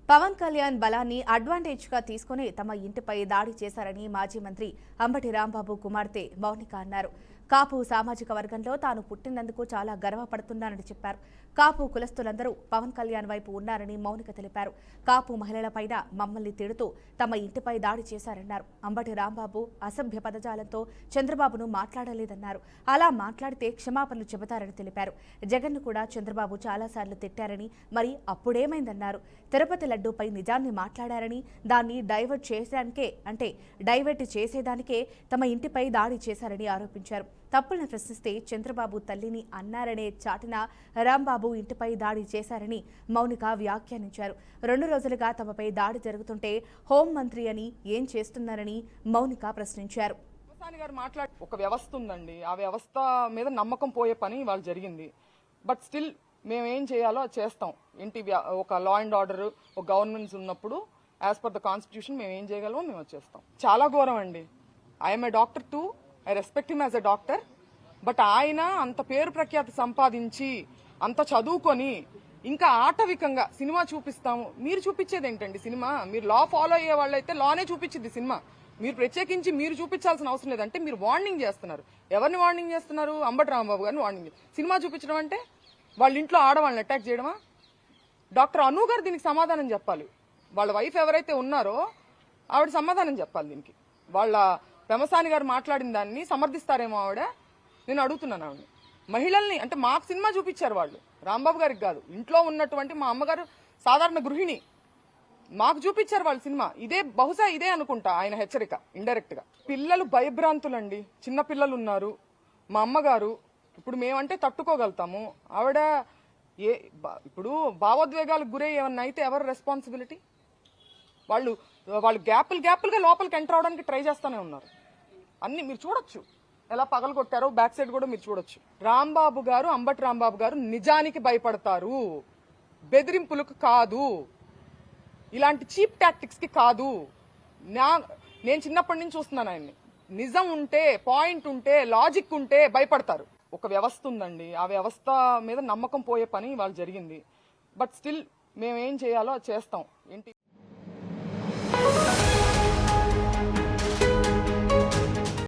పవన్ కళ్యాణ్ బలాన్ని అడ్వాంటేజ్ గా తీసుకుని తమ ఇంటిపై దాడి చేశారని మాజీ మంత్రి అంబటి రాంబాబు కుమార్తె మౌనిక అన్నారు. కాపు సామాజిక వర్గంలో తాను పుట్టినందుకు చాలా గర్వపడుతున్నానని చెప్పారు. కాపు కులస్తులందరూ పవన్ కళ్యాణ్ వైపు ఉన్నారని మౌనిక తెలిపారు. కాపు మహిళలపైన మమ్మల్ని తిడుతూ తమ ఇంటిపై దాడి చేశారన్నారు. అంబటి రాంబాబు అసభ్య పదజాలంతో చంద్రబాబును మాట్లాడలేదన్నారు. అలా మాట్లాడితే క్షమాపణలు చెబుతారని తెలిపారు. జగన్ను కూడా చంద్రబాబు చాలాసార్లు తిట్టారని, మరి అప్పుడేమైందన్నారు. తిరుపతి లడ్డూపై నిజాన్ని మాట్లాడారని, దాన్ని డైవర్ట్ చేసేదానికే తమ ఇంటిపై దాడి చేశారని ఆరోపించారు. తప్పులను ప్రశ్నిస్తే చంద్రబాబు తల్లిని అన్నారనే చాటున రాంబాబు ఇంటిపై దాడి చేశారని మౌనిక వ్యాఖ్యానించారు. 2 రోజులుగా తమపై దాడి జరుగుతుంటే హోంమంత్రి అని ఏం చేస్తున్నారని మౌనిక ప్రశ్నించారు. ఒక వ్యవస్థ ఉందండి, ఆ వ్యవస్థ మీద నమ్మకం పోయే పని ఇవాళ జరిగింది. బట్ స్టిల్ మేమేం చేయాలో అది చేస్తాం. ఏంటి ఒక లా అండ్ ఆర్డర్, ఒక గవర్నమెంట్స్ ఉన్నప్పుడు యాజ్ పర్ ద కాన్స్టిట్యూషన్ మేము ఏం చేయగలమో మేము వచ్చేస్తాం. చాలా ఘోరం అండి. I'm a doctor two, I respect him as a doctor. But ఆయన అంత పేరు ప్రఖ్యాతి సంపాదించి అంత చదువుకొని ఇంకా ఆటవికంగా సినిమా చూపిస్తాము. మీరు చూపించేది ఏంటండి సినిమా? మీరు లా ఫాలో అయ్యే వాళ్ళైతే లానే చూపించింది సినిమా. మీరు ప్రత్యేకించి మీరు చూపించాల్సిన అవసరం లేదంటే మీరు వార్నింగ్ చేస్తున్నారు. ఎవరిని వార్నింగ్ చేస్తున్నారు? అంబటి రాంబాబు గారిని వార్నింగ్. సినిమా చూపించడం అంటే వాళ్ళ ఇంట్లో ఆడవాళ్ళని అటాక్ చేయడమా? డాక్టర్ అను గారు దీనికి సమాధానం చెప్పాలి. వాళ్ళ వైఫ్ ఎవరైతే ఉన్నారో ఆవిడ సమాధానం చెప్పాలి దీనికి. వాళ్ళ పెమసాని గారు మాట్లాడిన దాన్ని సమర్థిస్తారేమో ఆవిడ. నేను అడుగుతున్నాను ఆవిడని. మహిళల్ని అంటే మాకు సినిమా చూపించారు వాళ్ళు, రాంబాబు గారికి కాదు. ఇంట్లో ఉన్నటువంటి మా అమ్మగారు సాధారణ గృహిణి, మాకు చూపించారు వాళ్ళ సినిమా. బహుశా ఇదే అనుకుంటా ఆయన హెచ్చరిక ఇండైరెక్ట్ గా. పిల్లలు భయభ్రాంతులండి, చిన్న పిల్లలు ఉన్నారు. మా అమ్మగారు ఇప్పుడు మేమంటే తట్టుకోగలుగుతాము, ఆవిడ ఇప్పుడు భావోద్వేగాలకు గురై ఏమన్నా అయితే ఎవరు రెస్పాన్సిబిలిటీ? వాళ్ళు గ్యాపులుగా లోపలికి ఎంటర్ అవడానికి ట్రై చేస్తూనే ఉన్నారు. అన్ని మీరు చూడొచ్చు ఎలా పగలు కొట్టారో, బ్యాక్ సైడ్ కూడా మీరు చూడొచ్చు. రాంబాబు గారు, అంబటి రాంబాబు గారు నిజానికి భయపడతారు, బెదిరింపులకు కాదు, ఇలాంటి చీప్ టాక్టిక్స్ కి కాదు. నేను చిన్నప్పటి నుంచి చూస్తున్నాను ఆయన్ని. నిజం ఉంటే, పాయింట్ ఉంటే, లాజిక్ ఉంటే భయపడతారు. ఒక వ్యవస్థ ఉందండి, ఆ వ్యవస్థ మీద నమ్మకం పోయే పని ఇవాళ జరిగింది. బట్ స్టిల్ మేమేం చేయాలో అది చేస్తాం.